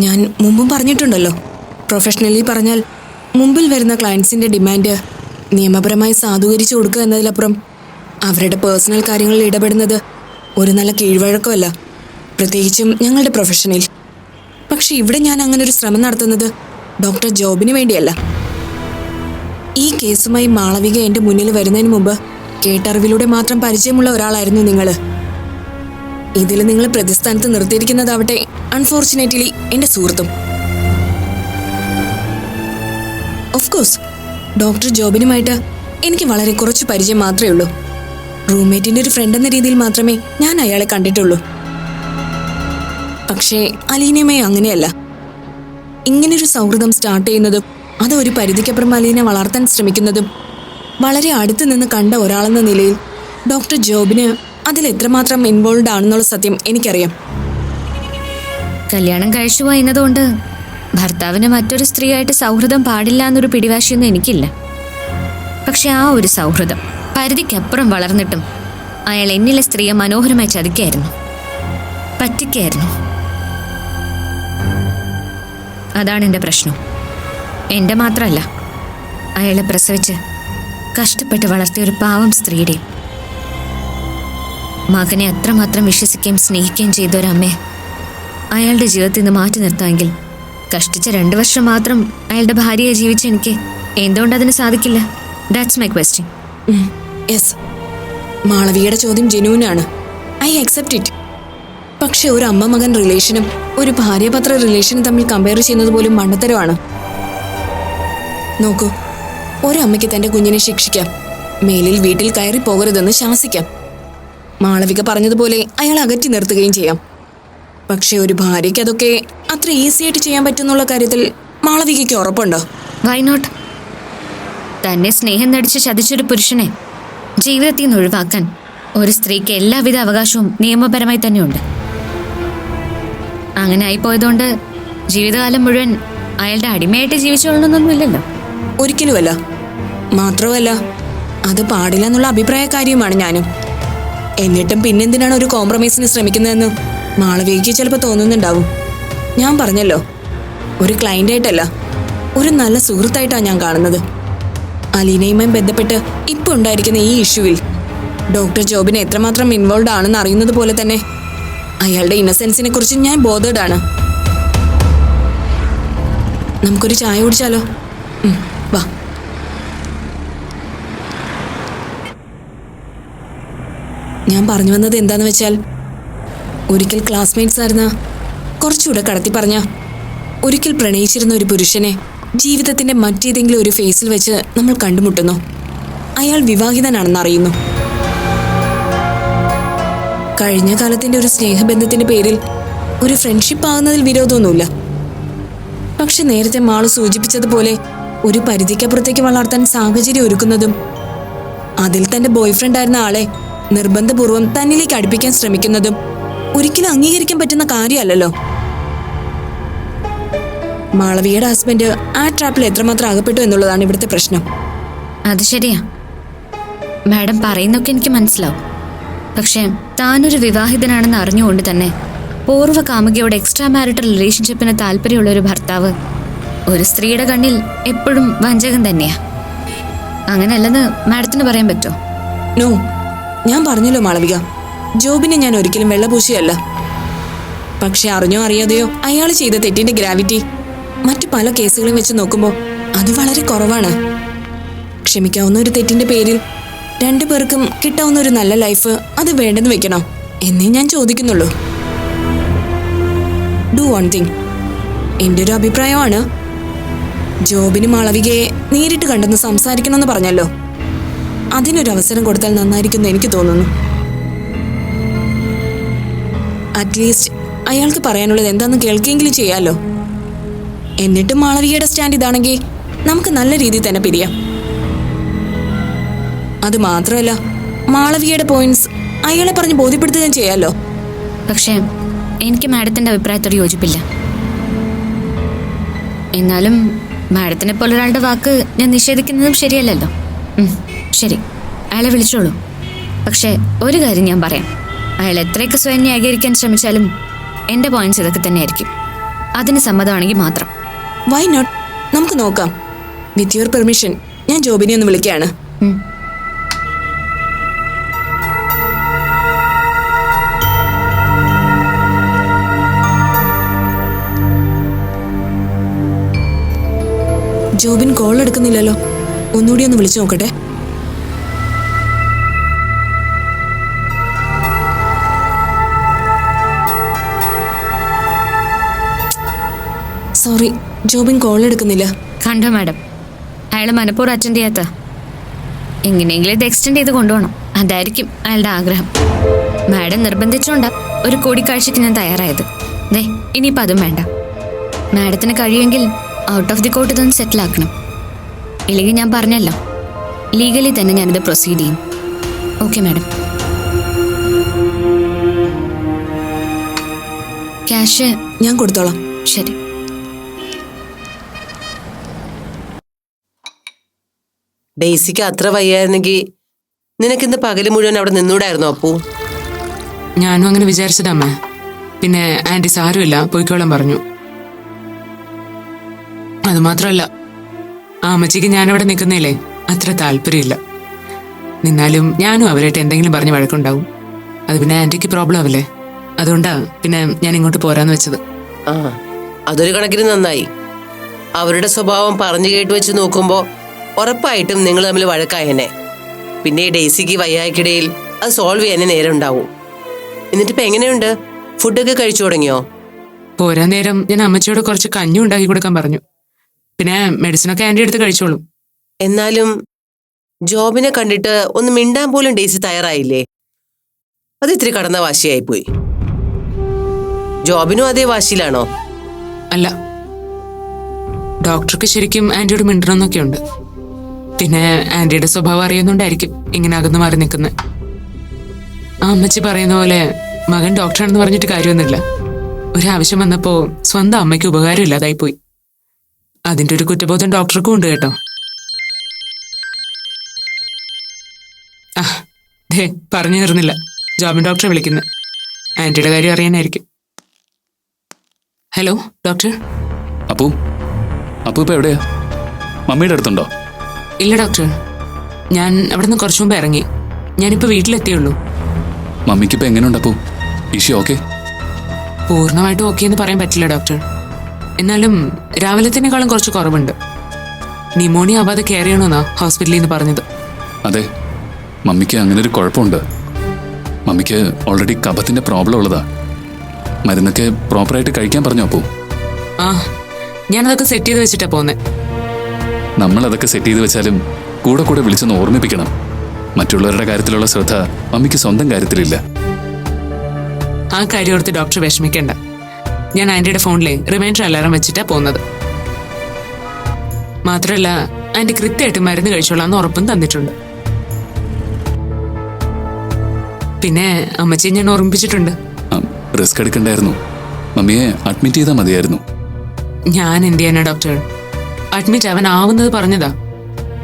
ഞാൻ മുമ്പും പറഞ്ഞിട്ടുണ്ടല്ലോ, പ്രൊഫഷണലി പറഞ്ഞാൽ മുമ്പിൽ വരുന്ന ക്ലയൻസിൻ്റെ ഡിമാൻഡ് നിയമപരമായി സാധൂകരിച്ചു കൊടുക്കുക എന്നതിലപ്പുറം അവരുടെ പേഴ്സണൽ കാര്യങ്ങളിൽ ഇടപെടുന്നത് ഒരു നല്ല കീഴ്വഴക്കമല്ല, പ്രത്യേകിച്ചും ഞങ്ങളുടെ പ്രൊഫഷനിൽ. പക്ഷെ ഇവിടെ ഞാൻ അങ്ങനെ ഒരു ശ്രമം നടത്തുന്നത് ഡോക്ടർ ജോബിന് വേണ്ടിയല്ല. ഈ കേസുമായി മാളവിക എൻ്റെ മുന്നിൽ വരുന്നതിന് മുമ്പ് കേട്ടറിവിലൂടെ മാത്രം പരിചയമുള്ള ഒരാളായിരുന്നു നിങ്ങൾ. ഇതിൽ നിങ്ങൾ പ്രതിസ്ഥാനത്ത് നിർത്തിയിരിക്കുന്നതാവട്ടെ അൺഫോർച്ചുനേറ്റ്ലി എൻ്റെ സുഹൃത്തും. ഓഫ് കോഴ്സ് ഡോക്ടർ ജോബിനുമായിട്ട് എനിക്ക് വളരെ കുറച്ച് പരിചയം മാത്രമേ ഉള്ളൂ. റൂംമേറ്റിൻ്റെ ഒരു ഫ്രണ്ട് എന്ന രീതിയിൽ മാത്രമേ ഞാൻ അയാളെ കണ്ടിട്ടുള്ളൂ. പക്ഷേ അലീനയുമായി അങ്ങനെയല്ല. ഇങ്ങനൊരു സൗഹൃദം സ്റ്റാർട്ട് ചെയ്യുന്നതും അത് ഒരു പരിധിക്കപ്പുറം അലീനെ വളർത്താൻ ശ്രമിക്കുന്നതും വളരെ അടുത്ത് നിന്ന് കണ്ട ഒരാളെന്ന നിലയിൽ ഡോക്ടർ ജോബിന് അതിൽ എത്രമാത്രം ഇൻവോൾവ് ആണെന്നുള്ള സത്യം എനിക്കറിയാം. കല്യാണം കഴിച്ചു പോയെന്നതുകൊണ്ട് ഭർത്താവിന് മറ്റൊരു സ്ത്രീയായിട്ട് സൗഹൃദം പാടില്ല എന്നൊരു പിടിവാശിയൊന്നും എനിക്കില്ല. പക്ഷെ ആ ഒരു സൗഹൃദം പരിധിക്കപ്പുറം വളർന്നിട്ടും അയാൾ എന്നിലെ സ്ത്രീയെ മനോഹരമായി ചതിക്കായിരുന്നു, പറ്റിക്കായിരുന്നു. അതാണ് എൻ്റെ പ്രശ്നം. എൻ്റെ മാത്രമല്ല, അയാളെ പ്രസവിച്ച് കഷ്ടപ്പെട്ട് വളർത്തിയ ഒരു പാവം സ്ത്രീയുടെയും. മകനെ അത്രമാത്രം വിശ്വസിക്കുകയും സ്നേഹിക്കുകയും ചെയ്ത ഒരമ്മയെ അയാളുടെ ജീവിതത്തിൽ നിന്ന് മാറ്റി നിർത്താമെങ്കിൽ കഷ്ടിച്ച 2 വർഷം മാത്രം അയാളുടെ ഭാര്യയെ ജീവിച്ച എനിക്ക് എന്തുകൊണ്ട് അതിന് സാധിക്കില്ല? That's my question. യെസ്, മാളവികയുടെ ചോദ്യം ജെന്യൂനാണ്. I accept it. പക്ഷെ ഒരു അമ്മ മകൻ റിലേഷനും ഒരു ഭാര്യപത്ര റിലേഷനും തമ്മിൽ കമ്പയർ ചെയ്യുന്നത് പോലും മണ്ടത്തരമാണ്. നോക്കൂ, ഒരമ്മയ്ക്ക് തൻ്റെ കുഞ്ഞിനെ ശിക്ഷിക്കാം, മേലിൽ വീട്ടിൽ കയറി പോകരുതെന്ന് ശാസിക്കാം. മാളവിക പറഞ്ഞതുപോലെ അയാൾ അകറ്റി നിർത്തുകയും ചെയ്യാം. പക്ഷെ ഒരു ഭാര്യയ്ക്ക് അതൊക്കെ അത്ര ഈസി ആയിട്ട് ചെയ്യാൻ പറ്റുന്നുള്ള കാര്യത്തിൽ മാളവികയ്ക്ക് ഉറപ്പുണ്ടോ? Why not? തന്നെ സ്നേഹം നടിച്ച് ചതിച്ചൊരു പുരുഷനെ ജീവിതത്തിൽ നിന്ന് ഒഴിവാക്കാൻ ഒരു സ്ത്രീക്ക് എല്ലാവിധ അവകാശവും നിയമപരമായി തന്നെയുണ്ട്. അങ്ങനെ ആയിപ്പോയതുകൊണ്ട് ജീവിതകാലം മുഴുവൻ അയാളുടെ അടിമയായിട്ട് ജീവിച്ചോളണമെന്നൊന്നുമില്ലല്ലോ. ഒരിക്കലുമല്ല. മാത്രമല്ല, അത് പാടില്ല എന്നുള്ള അഭിപ്രായക്കാരിയുമാണ് ഞാനും. എന്നിട്ടും പിന്നെന്തിനാണ് ഒരു കോംപ്രമൈസിന് ശ്രമിക്കുന്നതെന്ന് മാളവികയ്ക്ക് ചിലപ്പോൾ തോന്നുന്നുണ്ടാവും. ഞാൻ പറഞ്ഞല്ലോ, ഒരു ക്ലയൻ്റായിട്ടല്ല, ഒരു നല്ല സുഹൃത്തായിട്ടാണ് ഞാൻ കാണുന്നത്. അലീനയുമായി ബന്ധപ്പെട്ട് ഇപ്പോൾ ഉണ്ടായിരിക്കുന്ന ഈ ഇഷ്യൂവിൽ ഡോക്ടർ ജോബിന് എത്രമാത്രം ഇൻവോൾവ് ആണെന്ന് അറിയുന്നത് പോലെ തന്നെ അയാളുടെ ഇന്നസെൻസിനെ കുറിച്ച് ഞാൻ ബോധേഡാണ്. നമുക്കൊരു ചായ കുടിച്ചാലോ? വാ. ഞാൻ പറഞ്ഞു വന്നത് എന്താന്ന് വെച്ചാൽ, ഒരിക്കൽ ക്ലാസ്മേറ്റ്സ് ആയിരുന്ന, കുറച്ചുകൂടെ കടത്തി പറഞ്ഞ, ഒരിക്കൽ പ്രണയിച്ചിരുന്ന ഒരു പുരുഷനെ ജീവിതത്തിന്റെ മറ്റേതെങ്കിലും ഒരു ഫേസിൽ വെച്ച് നമ്മൾ കണ്ടുമുട്ടുന്നു. അയാൾ വിവാഹിതനാണെന്ന് അറിയുന്നു. കഴിഞ്ഞ കാലത്തിന്റെ ഒരു സ്നേഹബന്ധത്തിന്റെ പേരിൽ ഒരു ഫ്രണ്ട്ഷിപ്പ് ആകുന്നതിൽ വിരോധമൊന്നുമില്ല. പക്ഷെ നേരത്തെ മാള് സൂചിപ്പിച്ചതുപോലെ ഒരു പരിധിക്കപ്പുറത്തേക്ക് വളർത്താൻ സാഹചര്യം ഒരുക്കുന്നതും അതിൽ തന്റെ ബോയ്ഫ്രണ്ട് ആയിരുന്ന ആളെ നിർബന്ധപൂർവ്വം തന്നിലേക്ക് അടുപ്പിക്കാൻ ശ്രമിക്കുന്നതും ഒരിക്കലും അംഗീകരിക്കാൻ പറ്റുന്ന കാര്യമല്ലല്ലോ. മാളവികയുടെ ഹസ്ബൻഡ് ആ ട്രാപ്പിൽ എത്രമാത്രം അകപ്പെട്ടു എന്നുള്ളതാണ് ഇവിടുത്തെ പ്രശ്നം. അത് ശരിയാ, മാഡം പറയുന്നൊക്കെ എനിക്ക് മനസ്സിലാവും. പക്ഷേ താനൊരു വിവാഹിതനാണെന്ന് അറിഞ്ഞുകൊണ്ട് തന്നെ പൂർവ്വ കാമുകിയോട് എക്സ്ട്രാ മാരിറ്റൽ റിലേഷൻഷിപ്പിന് താല്പര്യമുള്ള ഒരു ഭർത്താവ് ഒരു സ്ത്രീയുടെ കണ്ണിൽ എപ്പോഴും വഞ്ചകൻ തന്നെയാ. അങ്ങനെയല്ലെന്ന് മാഡത്തിന് പറയാൻ പറ്റുമോ? നോ, ഞാൻ പറഞ്ഞല്ലോ മാളവിക, ജോബിനെ ഞാൻ ഒരിക്കലും വെള്ളപൂശിയല്ല. പക്ഷെ അറിഞ്ഞോ അറിയാതെയോ അയാൾ ചെയ്ത തെറ്റിന്റെ ഗ്രാവിറ്റി മറ്റു പല കേസുകളും വെച്ച് നോക്കുമ്പോൾ അത് വളരെ കുറവാണ്. ക്ഷമിക്കാവുന്ന ഒരു തെറ്റിന്റെ പേരിൽ 2 പേർക്കും കിട്ടാവുന്ന ഒരു നല്ല ലൈഫ് അത് വേണ്ടെന്ന് വെക്കണോ എന്നേ ഞാൻ ചോദിക്കുന്നുള്ളൂ. Do one thing. എൻ്റെ ഒരു അഭിപ്രായമാണ്, ജോബിന് മാളവികയെ നേരിട്ട് കണ്ടെന്ന് സംസാരിക്കണമെന്ന് പറഞ്ഞല്ലോ, അതിനൊരു അവസരം കൊടുത്താൽ നന്നായിരിക്കുമെന്ന് എനിക്ക് തോന്നുന്നു. അറ്റ്ലീസ്റ്റ് അയാൾക്ക് പറയാനുള്ളത് എന്താണെന്ന് കേൾക്കെങ്കിലും ചെയ്യാമല്ലോ. എന്നിട്ടും മാളവികയുടെ സ്റ്റാൻഡ് ഇതാണെങ്കിൽ നമുക്ക് നല്ല രീതിയിൽ തന്നെ പിരിയാം. അത് മാത്രമല്ല, മാളവികയുടെ പോയിന്റ്സ് അയാളെ പറഞ്ഞ് ബോധ്യപ്പെടുത്തുകയും ചെയ്യാമല്ലോ. പക്ഷേ എനിക്ക് മാഡത്തിൻ്റെ അഭിപ്രായത്തോട് യോജിപ്പില്ല. എന്നാലും മാഡത്തിനെ പോലെ ഒരാളുടെ വാക്ക് ഞാൻ നിഷേധിക്കുന്നതും ശരിയല്ലല്ലോ. ശരി, അയാളെ വിളിച്ചോളൂ. പക്ഷേ ഒരു കാര്യം ഞാൻ പറയാം, അയാൾ എത്രയൊക്കെ സ്വയം ന്യായീകരിക്കാൻ ശ്രമിച്ചാലും എൻ്റെ പോയിന്റ്സ് ഇതൊക്കെ തന്നെയായിരിക്കും. അതിന് സമ്മതമാണെങ്കിൽ മാത്രം. Why not? നമുക്ക് നോക്കാം. വിത്ത് യുവർ പെർമിഷൻ ഞാൻ ജോബിനെ ഒന്ന് വിളിക്കുകയാണ്. ഉം. ജോബിൻ കോൾ എടുക്കുന്നില്ലല്ലോ. ഒന്നുകൂടി ഒന്ന് വിളിച്ചു നോക്കട്ടെ. സോറി, ജോബിൻ കോൾ എടുക്കുന്നില്ല. കണ്ടോ മാഡം, അയാൾ മനഃപൂർവ്വം അറ്റൻഡ് ചെയ്യാത്ത. എങ്ങനെയെങ്കിലും ഇത് എക്സ്റ്റെൻഡ് ചെയ്ത് കൊണ്ടുപോകണം, അതായിരിക്കും അയാളുടെ ആഗ്രഹം. മാഡം നിർബന്ധിച്ചോണ്ടാ ഒരു കൂടിക്കാഴ്ചയ്ക്ക് ഞാൻ തയ്യാറായത്. ദേ ഇനിയിപ്പോൾ അതും വേണ്ട. മാഡത്തിന് കഴിയുമെങ്കിൽ ഔട്ട് ഓഫ് ദി കോർട്ട് ഇതൊന്ന് സെറ്റിൽ ആക്കണം. ഇല്ലെങ്കിൽ ഞാൻ പറഞ്ഞല്ലോ, ലീഗലി തന്നെ ഞാനിത് പ്രൊസീഡ് ചെയ്യും. Okay madam. ക്യാഷ് ഞാൻ കൊടുത്തോളാം. ശരി. ഡെയ്സിക്ക് അത്ര വയ്യായിരുന്നെങ്കിൽ നിനക്കിന്ന് പകല് മുഴുവൻ അവിടെ നിന്നൂടായിരുന്നോ അപ്പു? ഞാനും അങ്ങനെ വിചാരിച്ചതമ്മ. പിന്നെ ആന്റി സാരമില്ല, പോയിക്കോളാൻ പറഞ്ഞു. അതുമാത്രമല്ല, ആ അമ്മച്ചിക്ക് ഞാനവിടെ നിൽക്കുന്നില്ലേ അത്ര താല്പര്യമില്ല. നിന്നാലും ഞാനും അവരായിട്ട് എന്തെങ്കിലും പറഞ്ഞ് വഴക്കുണ്ടാവും. അത് പിന്നെ ആന്റിക്ക് പ്രോബ്ലം ആവില്ലേ. അതുകൊണ്ടാ പിന്നെ ഞാൻ ഇങ്ങോട്ട് പോരാന്ന് വെച്ചത്. ആ, അതൊരു കണക്കിന് നന്നായി. അവരുടെ സ്വഭാവം പറഞ്ഞു കേട്ട് വെച്ച് നോക്കുമ്പോ ഉറപ്പായിട്ടും നിങ്ങൾ തമ്മിൽ വഴക്കായനെ. പിന്നെ ഈ ഡെയ്സിക്ക് വയ്യായ്ക്കിടയിൽ അത് സോൾവ് ചെയ്യാനേ നേരം ഉണ്ടാവും. എന്നിട്ടിപ്പോ എങ്ങനെയുണ്ട്? ഫുഡൊക്കെ കഴിച്ചു തുടങ്ങിയോ? പോരാൻ നേരം ഞാൻ അമ്മച്ചിയോട് കുറച്ച് കഞ്ഞി ഉണ്ടാക്കി കൊടുക്കാൻ പറഞ്ഞു. പിന്നെ മെഡിസിനൊക്കെ ആന്റി എടുത്ത് കഴിച്ചോളും. എന്നാലും ജോബിനെ കണ്ടിട്ട് ഒന്ന് മിണ്ടാൻ പോലും ഡെയ്സി തയ്യാറായില്ലേ? അത് ഇത്തിരി കടന്ന വാശിയായിപ്പോയി. ജോബിനും അതേ വാശിയിലാണോ? അല്ല, ഡോക്ടർക്ക് ശരിക്കും ആന്റിയോട് മിണ്ടണമെന്നൊക്കെ ഉണ്ട്. പിന്നെ ആന്റിയുടെ സ്വഭാവം അറിയുന്നുണ്ടായിരിക്കും ഇങ്ങനെ അകന്നു മാറി നിൽക്കുന്നത്. ആ അമ്മച്ചി പറയുന്ന പോലെ മകൻ ഡോക്ടറാണെന്ന് പറഞ്ഞിട്ട് കാര്യമൊന്നുമില്ല. ഒരാവശ്യം വന്നപ്പോ സ്വന്തം അമ്മയ്ക്ക് ഉപകാരം ഇല്ലാതായി പോയി. അതിന്റെ ഒരു കുറ്റബോധം ഡോക്ടർക്കും ഉണ്ട് കേട്ടോ. ആ ദേ പറഞ്ഞു തീർന്നില്ല, ജോബിൻ ഡോക്ടറെ വിളിക്കുന്നത്. ആന്റിയുടെ കാര്യം അറിയാനായിരിക്കും. Hello doctor. അപ്പു ഇപ്പൊ എവിടെയാ? മമ്മിയുടെ അടുത്തുണ്ടോ? ഇല്ല ഡോക്ടർ, ഞാൻ അവിടെ നിന്ന് കുറച്ചു മുമ്പ് ഇറങ്ങി. ഞാനിപ്പോ വീട്ടിലെത്തിയുള്ളൂ. മമ്മിക്കിപ്പോ എങ്ങനെയുണ്ട് അപ്പു? ഈഷി ഓക്കെ? പൂർണ്ണമായിട്ടും ഓക്കെ എന്ന് പറയാൻ പറ്റില്ല ഡോക്ടർ. എന്നാലും രാവിലത്തേക്കാളും കുറച്ച് കുറവുണ്ട്. ന്യൂമോണിയ ആവാതെ കെയർ ചെയ്യണമെന്നാ ഹോസ്പിറ്റലിൽ നിന്ന് പറഞ്ഞത്. അതെ, മമ്മിക്ക് അങ്ങനെ ഒരു കുഴപ്പമുണ്ട്. മമ്മിക്ക് ഓൾറെഡി കഫത്തിന്റെ പ്രോബ്ലം ഉള്ളതാ. മരുന്നൊക്കെ പ്രോപ്പറായിട്ട് കഴിക്കാൻ പറഞ്ഞോ അപ്പു? ആ, ഞാനതൊക്കെ സെറ്റ് ചെയ്ത് വെച്ചിട്ടാ പോന്നെ. നമ്മൾ അതൊക്കെ സെറ്റ് ചെയ്ത് വെച്ചാലും കൂടെ കൂടെ വിളിച്ചൊന്ന് ഓർമ്മിപ്പിക്കണം. മറ്റുള്ളവരുടെ കാര്യത്തിലുള്ള ശ്രദ്ധ മമ്മിക്ക് സ്വന്തം കാര്യത്തിലില്ല. ആ കാര്യം ഓർത്ത് ഡോക്ടർ വിഷമിക്കേണ്ട. ഞാൻ ആന്റിയുടെ ഫോണിലെ റിമൈൻഡർ അലാറം വെച്ചിട്ടാ പോകുന്നത്. മാത്രമല്ല ആന്റി കൃത്യമായിട്ട് മരുന്ന് കഴിച്ചോളാന്ന് ഉറപ്പും തന്നിട്ടുണ്ട്. പിന്നെ അമ്മച്ചി ഞാൻ ഓർമ്മിപ്പിച്ചിട്ടുണ്ട്. റിസ്ക് എടുക്കണ്ടായിരുന്നു. മമ്മിയെ അഡ്മിറ്റ് ചെയ്താൽ മതിയായിരുന്നു. ഞാൻ എന്ത് ചെയ്യാനാ ഡോക്ടർ? അഡ്മിറ്റ് അവൻ ആവുന്നത് പറഞ്ഞതാ.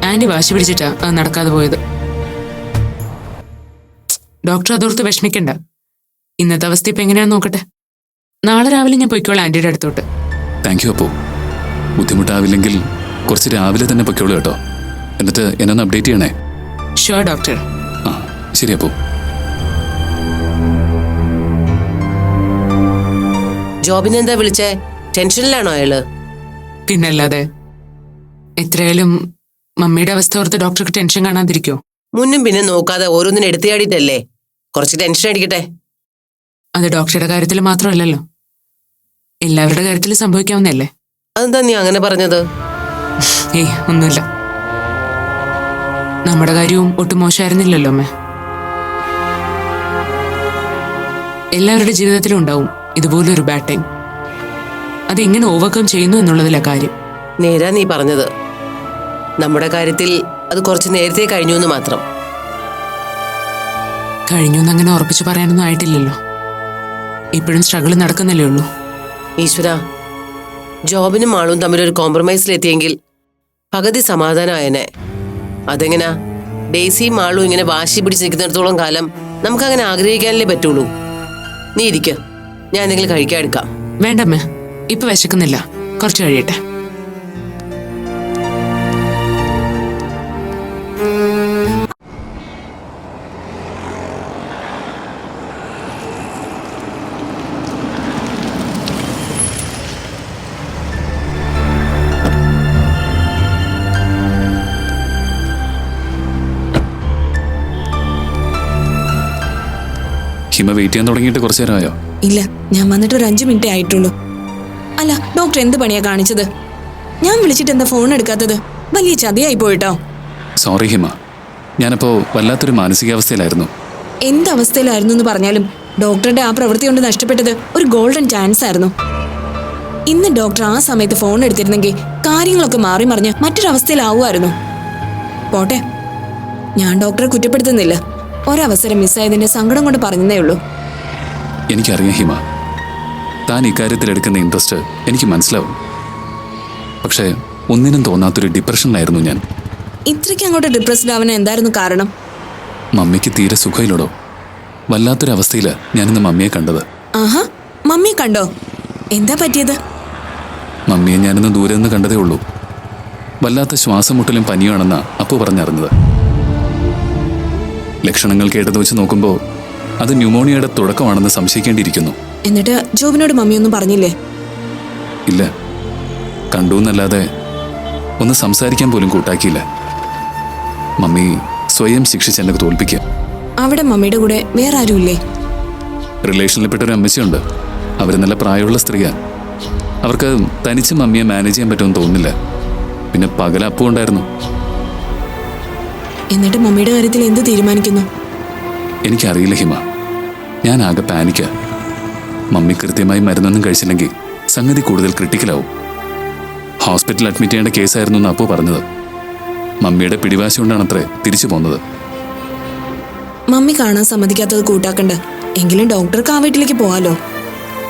ആന്റി വാശി പിടിച്ചിട്ടാ അത് നടക്കാതെ പോയത്. ഡോക്ടർ അതോർത്ത് വിഷമിക്കണ്ട. ഇന്നത്തെ അവസ്ഥ ഇപ്പൊ എങ്ങനെയാന്ന് നോക്കട്ടെ. നാളെ രാവിലെ ഞാൻ പൊയ്ക്കോളാം ആന്റിയുടെ അടുത്തോട്ട്. Thank you Appu. ബുദ്ധിമുട്ടാവില്ലെങ്കിൽ കുറച്ച് രാവിലെ തന്നെ പൊയ്ക്കോളൂ കേട്ടോ. എന്നിട്ട് എന്നെ ഒന്ന് അപ്ഡേറ്റ് ചെയ്യണേ. Sure doctor. ആ ശരി അപ്പു. ജോബിനെന്താ വിളിച്ചേ? ടെൻഷനിലാണോ അയാള്? പിന്നല്ലാതെ. എത്രയായാലും മമ്മിയുടെ അവസ്ഥ ഓർത്ത് ഡോക്ടർക്ക് ടെൻഷൻ കാണാതിരിക്കോ? മുന്നും പിന്നെ നോക്കാതെ ഓരോന്നിനും എടുത്തിയാടിയിട്ടല്ലേ. കുറച്ച് ടെൻഷൻ അടിക്കട്ടെ. അത് ഡോക്ടറുടെ കാര്യത്തിൽ മാത്രമല്ലല്ലോ, എല്ലാവരുടെ കാര്യത്തിൽ സംഭവിക്കാവുന്നല്ലേ. അതെന്താ നീ അങ്ങനെ പറഞ്ഞത്? ഏയ് ഒന്നുമില്ല. നമ്മുടെ കാര്യവും ഒട്ടും മോശമായിരുന്നില്ലല്ലോ അമ്മേ. എല്ലാവരുടെ ജീവിതത്തിലും ഉണ്ടാവും ഇതുപോലൊരു ബാഡ് ടൈം. അതെങ്ങനെ ഓവർകം ചെയ്യുന്നു എന്നുള്ളതിലാ കാര്യം. നേരാ നീ പറഞ്ഞത്. നമ്മുടെ കാര്യത്തിൽ അത് കുറച്ച് നേരത്തെ കഴിഞ്ഞു എന്ന് മാത്രം. കഴിഞ്ഞു എന്നങ്ങനെ ഉറപ്പിച്ചു പറയാനൊന്നും ആയിട്ടില്ലല്ലോ. ഇപ്പോഴും സ്ട്രഗിൾ നടക്കുന്നല്ലേ ഉള്ളൂ. ഈശ്വര, ജോബിനും ആളും തമ്മിലൊരു കോംപ്രമൈസിലെത്തിയെങ്കിൽ പകുതി സമാധാനമായനെ. അതെങ്ങനാ? ഡെയ്സിയും ആളും ഇങ്ങനെ വാശി പിടിച്ച് നിൽക്കുന്നിടത്തോളം കാലം നമുക്കങ്ങനെ ആഗ്രഹിക്കാനല്ലേ പറ്റുള്ളൂ. നീ ഇരിക്ക, ഞാൻ എന്തെങ്കിലും കഴിക്കാൻ എടുക്കാം. വേണ്ടമ്മേ, ഇപ്പൊ വിശക്കുന്നില്ല, കുറച്ച് കഴിയട്ടെ. ഹിമ വെയിറ്റ് ചെയ്യാൻ തുടങ്ങിയിട്ട് കുറച്ചു നേരമായോ? ഇല്ല, ഞാൻ വന്നിട്ട് ഒരു 5 മിനിറ്റേ ആയിട്ടുള്ളൂ. അല്ല, ഡോക്ടർ എന്ത് പണിയാ കാണിച്ചത്? ഞാൻ വിളിച്ചിട്ട് എന്താ ഫോൺ എടുക്കാത്തത്? വലിയ ചതിയായി പോയിട്ടോ. സോറി ഹിമ, ഞാനപ്പോ വല്ലാത്തൊരു മാനസികാവസ്ഥയിലായിരുന്നു. എന്ത് അവസ്ഥയിലായിരുന്നു എന്ന് പറഞ്ഞാലും ഡോക്ടറുടെ ആ പ്രവൃത്തി കൊണ്ട് നഷ്ടപ്പെട്ടത് ഒരു ഗോൾഡൻ ചാൻസ് ആയിരുന്നു. ഇന്ന് ഡോക്ടർ ആ സമയത്ത് ഫോൺ എടുത്തിരുന്നെങ്കിൽ കാര്യങ്ങളൊക്കെ മാറി മറിഞ്ഞ് മറ്റൊരവസ്ഥയിലാവുമായിരുന്നു. പോട്ടെ, ഞാൻ ഡോക്ടറെ കുറ്റപ്പെടുത്തുന്നില്ല. ഒരവസരം മിസ്സായതിന്റെ സങ്കടം കൊണ്ട് പറഞ്ഞതേ ഉള്ളൂ. എനിക്കറിയാം ഹിമ, താൻ ഇക്കാര്യത്തിൽ എടുക്കുന്ന ഇൻട്രസ്റ്റ് എനിക്ക് മനസ്സിലാവും. പക്ഷേ ഒന്നിനും തോന്നാത്തൊരു ഡിപ്രഷനിലായിരുന്നു ഞാൻ. ഇത്രയ്ക്ക് അങ്ങോട്ട് ഡിപ്രസ്ഡ് ആവാൻ എന്തായിരുന്നു കാരണം? മമ്മിക്ക് തീരെ സുഖമില്ലടോ. വല്ലാത്തൊരവസ്ഥയില് ഞാനിന്ന് മമ്മിയെ കണ്ടത്. ആഹാ, മമ്മിയെ കണ്ടോ? എന്താ പറ്റിയത്? മമ്മിയെ ഞാനിന്ന് ദൂരെ നിന്ന് കണ്ടതേ ഉള്ളൂ. വല്ലാത്ത ശ്വാസം മുട്ടലും പനിയാണെന്നാ അപ്പു പറഞ്ഞറിഞ്ഞത്. ലക്ഷണങ്ങൾ കേട്ടത് വെച്ച് നോക്കുമ്പോൾ അത് ന്യൂമോണിയയുടെ തുടക്കമാണെന്ന് സംശയിക്കേണ്ടിയിരിക്കുന്നു. എന്നിട്ട് ജോബിനോട് മമ്മിയൊന്നും പറഞ്ഞില്ലേ? ഇല്ല, കണ്ടു എന്നല്ലാതെ ഒന്ന് സംസാരിക്കാൻ പോലും കൂട്ടാക്കിയില്ല. മമ്മി സ്വയം ശിക്ഷിച്ച് എന്നെ തോൽപ്പിക്കുക. അവിടെ മമ്മിയുടെ കൂടെ വേറെ ആരുമില്ലേ? റിലേഷനിൽപ്പെട്ടൊരു അമ്മച്ചിയുണ്ട്. അവർ നല്ല പ്രായമുള്ള സ്ത്രീയാണ്. അവർക്ക് തനിച്ച് മമ്മിയെ മാനേജ് ചെയ്യാൻ പറ്റുമെന്ന് തോന്നുന്നില്ല. പിന്നെ പകല അപ്പു ഉണ്ടായിരുന്നു. എന്നിട്ട് മമ്മിയുടെ കാര്യത്തിൽ എന്ത് തീരുമാനിക്കുന്നു? എനിക്കറിയില്ല ഹിമ, ഞാൻ ആകെ പാനിക്കാ. മമ്മി കൃത്യമായി മരുന്നൊന്നും കഴിച്ചില്ലെങ്കിൽ സംഗതി കൂടുതൽ ക്രിട്ടിക്കലാവും. ഹോസ്പിറ്റലിൽ അഡ്മിറ്റ് ചെയ്യേണ്ട കേസായിരുന്നു എന്ന് അപ്പു പറഞ്ഞത്. മമ്മിയുടെ പിടിവാശി കൊണ്ടാണത്രേ തിരിച്ചു പോകുന്നത്. മമ്മി കാണാൻ സമ്മതിക്കാത്തത് കൂട്ടാക്കണ്ട. എങ്കിലും ഡോക്ടർക്ക് ആ വീട്ടിലേക്ക് പോവാലോ.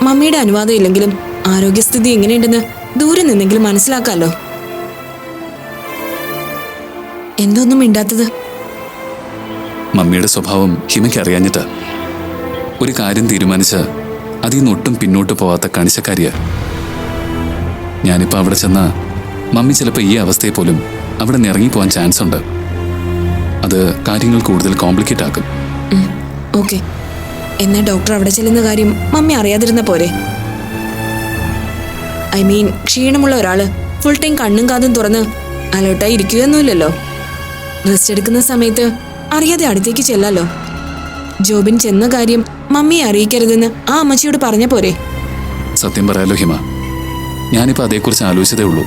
മമ്മിയുടെ അനുവാദം ഇല്ലെങ്കിലും ആരോഗ്യസ്ഥിതി എങ്ങനെയുണ്ടെന്ന് ദൂരെ നിന്നെങ്കിലും മനസ്സിലാക്കാലോ. എന്തൊന്നും മിണ്ടാത്തത്? മമ്മിയുടെ സ്വഭാവം ഹിമയ്ക്ക് അറിയാഞ്ഞിട്ടാ. ഒരു കാര്യം തീരുമാനിച്ച അതിൽ നിന്നൊട്ടും പിന്നോട്ട് പോവാത്ത കണിശക്കാരിയാ. ഞാനിപ്പോൾ അവിടെ ചെന്ന മമ്മി ചിലപ്പോൾ ഈ അവസ്ഥയെ പോലും അവിടെ നിന്ന് ഇറങ്ങിപ്പോവാൻ ചാൻസ് ഉണ്ട്. അത് കാര്യങ്ങൾ കൂടുതൽ കോംപ്ലിക്കേറ്റ് ആക്കും. ഓക്കെ, എന്നാ ഡോക്ടർ അവിടെ ചെല്ലുന്ന കാര്യം മമ്മി അറിയാതിരുന്ന പോരെ? ഐ മീൻ, ക്ഷീണമുള്ള ഒരാള് ഫുൾ ടൈം കണ്ണും കാതും തുറന്ന് അലേർട്ടായി ഇരിക്കുകയൊന്നുമില്ലല്ലോ. റെസ്റ്റ് എടുക്കുന്ന സമയത്ത് അറിയാതെ അടുത്തേക്ക് ചെല്ലാലോ. ജോബിൻ ചെന്ന കാര്യം മമ്മിയെ അറിയിക്കരുതെന്ന് ആ അമ്മച്ചിയോട് പറഞ്ഞ പോരെ? സത്യം പറയാലോ ഹിമ, ഞാനിപ്പോൾ അതേക്കുറിച്ച് ആലോചിച്ചതേ ഉള്ളൂ.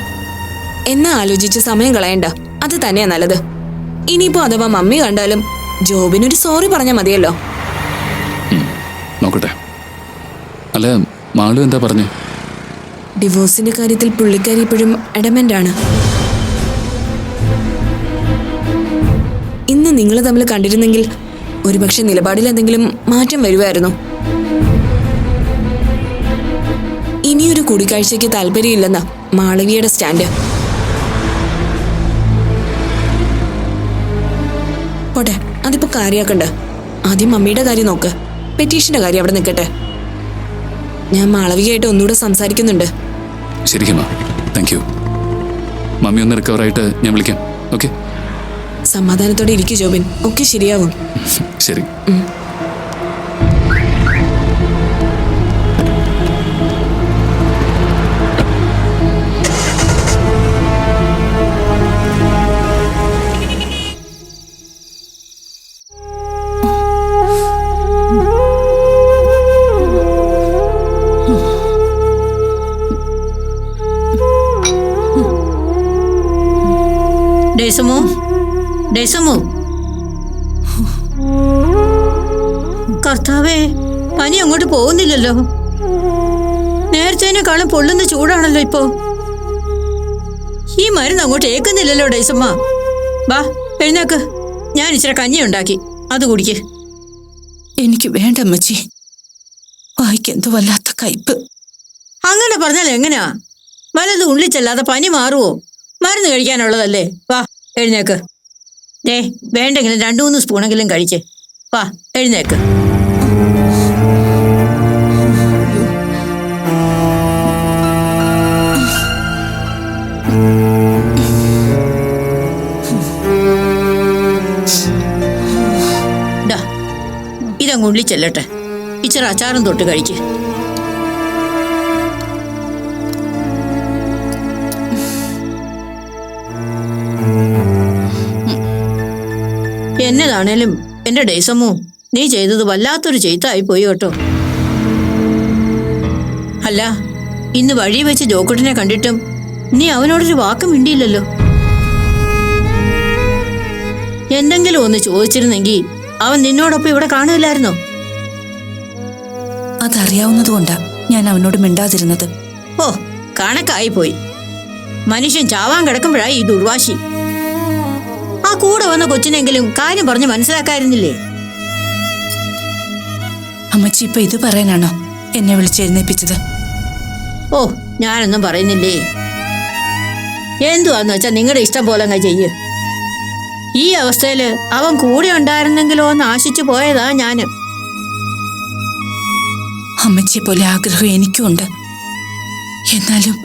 എന്നാ ആലോചിച്ച് സമയം കളയണ്ട, അത് തന്നെയാ നല്ലത്. ഇനിയിപ്പോ അഥവാ മമ്മി കണ്ടാലും ജോബിനൊരു സോറി പറഞ്ഞാൽ മതിയല്ലോ. നോക്കട്ടെ. അല്ല, മാളു എന്താ പറഞ്ഞു? ഡിവോഴ്സിന്റെ കാര്യത്തിൽ പുള്ളിക്കാരി ഇപ്പോഴും അഡമന്റ് ആണ്. ഇന്ന് നിങ്ങൾ തമ്മിൽ കണ്ടിരുന്നെങ്കിൽ ഒരുപക്ഷെ നിലപാടിൽ എന്തെങ്കിലും മാറ്റം വരുമായിരുന്നു. ഇനിയൊരു കൂടിക്കാഴ്ചയ്ക്ക് താല്പര്യമില്ലെന്ന മാളവിയുടെ സ്റ്റാൻഡ്. പോട്ടെ, അതിപ്പോ കാര്യാക്കണ്ട. ആദ്യം മമ്മിയുടെ കാര്യം നോക്ക്. പെറ്റീഷന്റെ കാര്യം അവിടെ നിൽക്കട്ടെ. ഞാൻ മാളവികയായിട്ട് ഒന്നുകൂടെ സംസാരിക്കുന്നുണ്ട്. ശരി ഹിമ, താങ്ക് യു. മമ്മി ഒന്ന് റിക്കവറായിട്ട് ഞാൻ വിളിക്കാം. ഓക്കെ? സമാധാനത്തോടെ ഇരിക്കൂ ജോബിൻ, ഒക്കെ ശരിയാവും. ശരി. ഡേസമോ, കർത്താവേ, പനി അങ്ങോട്ട് പോകുന്നില്ലല്ലോ. നേരത്തേനേക്കാളും പൊള്ളുന്ന ചൂടാണല്ലോ ഇപ്പോ. ഈ മരുന്ന് അങ്ങോട്ട് ഏക്കുന്നില്ലല്ലോ ഡേസമ്മ. വാ, എഴുന്നേക്ക്. ഞാൻ ഇച്ചിരി കഞ്ഞി ഉണ്ടാക്കി, അത് കുടിക്ക്. എനിക്ക് വേണ്ട അമ്മച്ചി, വായിക്കെന്തോ വല്ലാത്ത കയ്പ്. അങ്ങനെ പറഞ്ഞാൽ എങ്ങനെയാ? വലത് ഉള്ളിച്ചല്ലാതെ പനി മാറുവോ? മരുന്ന് കഴിക്കാനുള്ളതല്ലേ. വാ, എഴുന്നേക്ക്. വേണ്ടെങ്കിലും 2-3 സ്പൂണെങ്കിലും കഴിക്ക്. വാ, എഴുന്നേക്ക്. ചെല്ലട്ടെ. ഇച്ചിരി അച്ചാറും തൊട്ട് കഴിക്ക്. എന്നതാണേലും എന്റെ ഡേസമ്മോ, നീ ചെയ്തത് വല്ലാത്തൊരു ചെയ്ത്തായി പോയി കേട്ടോ. അല്ല, ഇന്ന് വഴി വെച്ച് ജോക്കുട്ടിനെ കണ്ടിട്ടും നീ അവനോടൊരു വാക്കും മിണ്ടിയില്ലല്ലോ. എന്തെങ്കിലും ഒന്ന് ചോദിച്ചിരുന്നെങ്കിൽ അവൻ നിന്നോടൊപ്പം ഇവിടെ കാണുകയില്ലായിരുന്നോ? അതറിയാവുന്നതുകൊണ്ടാ ഞാൻ അവനോട് മിണ്ടാതിരുന്നത്. ഓ, കണക്കായി പോയി. മനുഷ്യൻ ചാവാൻ കിടക്കുമ്പോഴായി ഈ ദുർവാശി. ആ കൂടെ വന്ന കൊച്ചിനെങ്കിലും കാര്യം പറഞ്ഞ് മനസ്സിലാക്കായിരുന്നില്ലേ? അമ്മച്ചി ഇപ്പൊ ഇത് പറയാനാണോ എന്നെ വിളിച്ചെഴുന്നേപ്പിച്ചത്? ഓ, ഞാനൊന്നും പറയുന്നില്ലേ. എന്തുവാന്ന് വെച്ചാ നിങ്ങളുടെ ഇഷ്ടം പോലെ അങ്ങ് ചെയ്യ്. ഈ അവസ്ഥയില് അവൻ കൂടെ ഉണ്ടായിരുന്നെങ്കിലോ എന്ന് ആശിച്ചു പോയതാ ഞാന്. അമ്മച്ചിയെ പോലെ ആഗ്രഹം എനിക്കുണ്ട്. എന്നാലും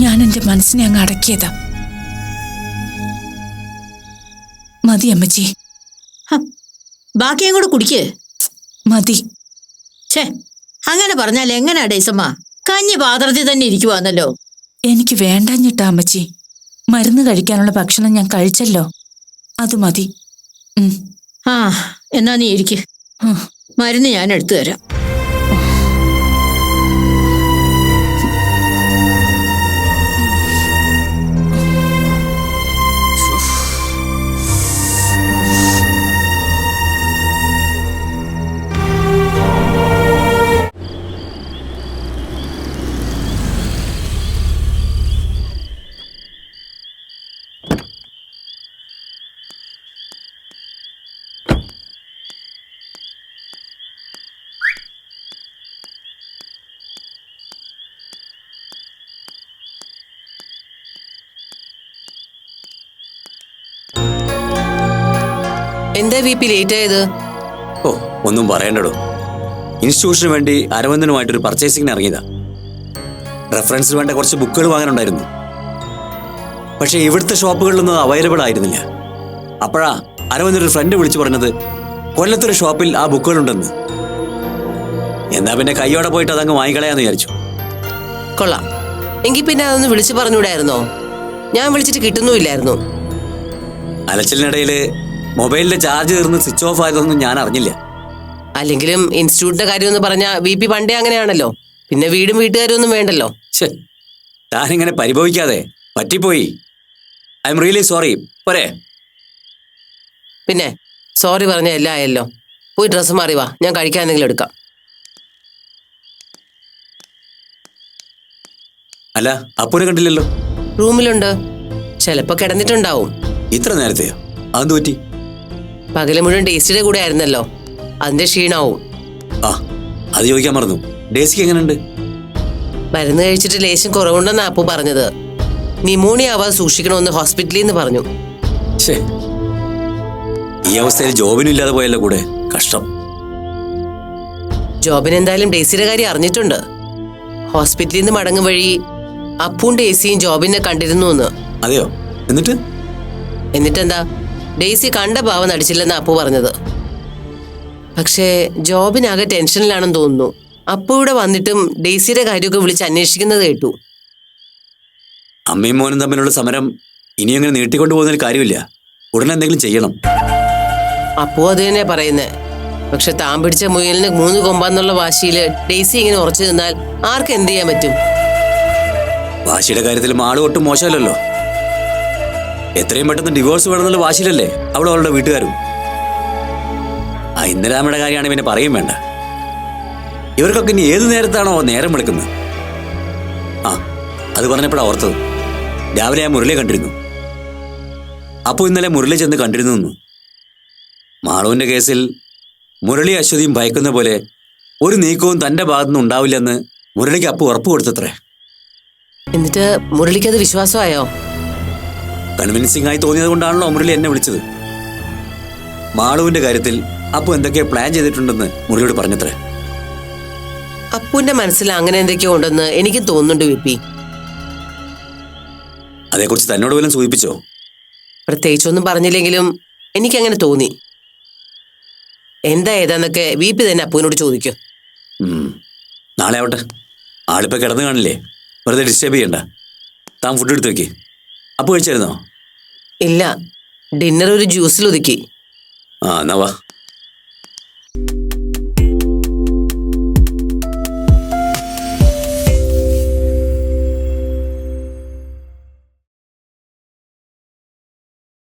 ഞാൻ എന്റെ മനസ്സിനെ അങ്ങ് അടക്കിയതാ. മതി അമ്മച്ചി, ബാക്കിയും കൂടെ കുടിക്ക്. മതി. ഛേ, അങ്ങനെ പറഞ്ഞാൽ എങ്ങനെയാ ഡേസമ്മ? കഞ്ഞി പാത്രത്തിൽ തന്നെ ഇരിക്കുവാന്നല്ലോ. എനിക്ക് വേണ്ടാഞ്ഞിട്ടാ അമ്മച്ചി. മരുന്ന് കഴിക്കാനുള്ള ഭക്ഷണം ഞാൻ കഴിച്ചല്ലോ, അത് മതി. ആ, എന്നാ നീ ഇരിക്ക്. ഉം. മരുന്ന് ഞാൻ എടുത്തു തരാം. എന്താ വി പി ലേറ്റ് ആയത്? ഓ, ഒന്നും പറയണ്ടടോ. ഇൻസ്റ്റിറ്റ്യൂഷന് വേണ്ടി അരവിന്ദനുമായിട്ടൊരു പർച്ചേസിങ്ങിന് ഇറങ്ങിയതാ. റെഫറൻസിന് വേണ്ട കുറച്ച് ബുക്കുകൾ വാങ്ങാനുണ്ടായിരുന്നു. പക്ഷേ ഇവിടുത്തെ ഷോപ്പുകളിലൊന്നും അവൈലബിൾ ആയിരുന്നില്ല. അപ്പോഴാ അരവിന്ദനൊരു ഫ്രണ്ട് വിളിച്ചു പറഞ്ഞത് കൊല്ലത്തൊരു ഷോപ്പിൽ ആ ബുക്കുകളുണ്ടെന്ന്. എന്നാ പിന്നെ കയ്യോടെ പോയിട്ട് അതങ്ങ് വാങ്ങിക്കളയാന്ന് വിചാരിച്ചു. കൊള്ളാം. എങ്കിൽ പിന്നെ അതൊന്ന് വിളിച്ചു പറഞ്ഞുകൂടായിരുന്നോ? ഞാൻ വിളിച്ചിട്ട് കിട്ടുന്നുമില്ലായിരുന്നു. അലച്ചിലിനിടയിൽ മൊബൈലിന്റെ ചാർജ് തീർന്ന് സ്വിച്ച് ഓഫ് ആയതൊന്നും ഞാൻ അറിഞ്ഞില്ല. അല്ലെങ്കിലും ഇൻസ്റ്റിറ്റ്യൂട്ടിന്റെ കാര്യം എന്ന് പറഞ്ഞാൽ വി പി പണ്ടേ അങ്ങനെയാണല്ലോ. പിന്നെ വീടും വീട്ടുകാരും ഒന്നും വേണ്ടല്ലോ. ഛേ, താനിങ്ങനെ പരിഭവിക്കാതെ. പറ്റിപ്പോയി. I am really sorry. പോരെ? പിന്നെ സോറി പറഞ്ഞ എല്ലാം ആയല്ലോ. പോയി ഡ്രസ്സ് മാറി വാ, ഞാൻ കഴിക്കാൻ എന്തെങ്കിലും എടുക്കാം. അല്ല, അപ്പൂനെ കണ്ടില്ലല്ലോ. റൂമിലുണ്ട്. ചിലപ്പോ കിടന്നിട്ടുണ്ടാവും. ഇത്ര നേരത്തെയോ? അതെന്ത് പറ്റി? പകല് മുഴുവൻ ഡേസിയുടെ കൂടെ ആയിരുന്നല്ലോ, അതിന്റെ ക്ഷീണാവും. ആ, അത് ചോദിക്കാൻ മറന്നു. ഡേസിക്ക് എങ്ങനെയുണ്ട്? മരുന്ന് കഴിച്ചിട്ട് ലേശം കുറവുണ്ടെന്നാ അപ്പു പറഞ്ഞത്. ന്യൂമോണിയ ആവാതെ സൂക്ഷിക്കണമെന്ന് ഹോസ്പിറ്റലിൽ നിന്ന് പറഞ്ഞു. ശേ, ഈ അവസ്ഥയിൽ ജോബിനും ഇല്ലാതെ പോയല്ലോ കൂടെ. കഷ്ടം. ജോബിന് എന്തായാലും ഡേസിയുടെ കാര്യം അറിഞ്ഞിട്ടുണ്ട്. ഹോസ്പിറ്റലിൽ നിന്ന് മടങ്ങും വഴി അപ്പുവും ഡേസിയും ജോബിനെ കണ്ടിരുന്നു എന്ന്. അതെയോ? എന്നിട്ടെന്താ, ഡേസി കണ്ട ഭാവം നടിച്ചില്ലെന്ന് അപ്പു പറഞ്ഞത്. പക്ഷേ ജോബിനാകെ ടെൻഷനിലാണെന്ന് തോന്നുന്നു. അപ്പു ഇവിടെ വന്നിട്ടും ഡേസിയുടെ കാര്യമൊക്കെ വിളിച്ച് അന്വേഷിക്കുന്നത് കേട്ടു. അമ്മയും മോനും തമ്മിലുള്ള സമരം ഇനി അങ്ങനെ നീട്ടിക്കൊണ്ടു പോകുന്നതിൽ കാര്യമില്ല. ഉടനെ എന്തെങ്കിലും ചെയ്യണം. അപ്പു അത് തന്നെ പറയുന്നേ. പക്ഷെ താൻ പിടിച്ച മുയലിന് 3 കൊമ്പാന്നുള്ള വാശിയിൽ ഡേസി ഇങ്ങനെ ഉറച്ചു നിന്നാൽ ആർക്ക് എന്ത് ചെയ്യാൻ പറ്റും? വാശിയുടെ കാര്യത്തിൽ ആള് ഒട്ടും മോശമല്ലല്ലോ. എത്രയും പെട്ടെന്ന് ഡിവോഴ്സ് വേണമെന്നുള്ള വാശിയിലല്ലേ അവളും അവളുടെ വീട്ടുകാരും. ആ ഇന്ദിരാമയുടെ കാര്യമാണ് പിന്നെ പറയും വേണ്ട. ഇവർക്കൊക്കെ ഇനി ഏത് നേരത്താണോ നേരം വിളിക്കുന്നത്. ആ, അത് പറഞ്ഞപ്പോഴാണ് ഓർത്തത്. രാവിലെ ഞാൻ മുരളിയെ കണ്ടിരുന്നു. അപ്പോൾ ഇന്നലെ മുരളി ചെന്ന് കണ്ടിരുന്നു. മാളുവിന്റെ കേസിൽ മുരളി അശ്വതിയും ഭയക്കുന്ന പോലെ ഒരു നീക്കവും തന്റെ ഭാഗത്തുനിന്ന് ഉണ്ടാവില്ലെന്ന് മുരളിക്ക് അപ്പു ഉറപ്പ് കൊടുത്തത്രേ. എന്നിട്ട് മുരളിക്കത് വിശ്വാസമായോ? കൺവിൻസിംഗ് ആയി തോന്നിയത് കൊണ്ടാണല്ലോ മുരളി എന്നെ വിളിച്ചത്. മാളുവിന്റെ കാര്യത്തിൽ അപ്പു എന്തൊക്കെയോ പ്ലാൻ ചെയ്തിട്ടുണ്ടെന്ന് മുരളിയോട് പറഞ്ഞത്രേ. അപ്പുവിന്റെ മനസ്സിൽ അങ്ങനെ എന്തൊക്കെയോ ഉണ്ടെന്ന് എനിക്ക് തോന്നുന്നുണ്ട് വി പി. അതേക്കുറിച്ച് തന്നോട് വല്ലതും സൂചിപ്പിച്ചോ? പ്രത്യേകിച്ചൊന്നും പറഞ്ഞില്ലെങ്കിലും എനിക്കങ്ങനെ തോന്നി. എന്താ ഏതാന്നൊക്കെ VP തന്നെ അപ്പുവിനോട് ചോദിക്കും. നാളെ ആവട്ടെ. ആളിപ്പോൾ കിടന്നു കാണില്ലേ, വെറുതെ ഡിസ്റ്റർബ് ചെയ്യണ്ട. താൻ ഫുഡ് എടുത്ത് വെക്കേ. അപ്പോൾ കഴിച്ചായിരുന്നോ? ഇല്ല, ഡിന്നർ ഒരു ജ്യൂസിൽ ഒതുക്കി. എന്നാ വാ.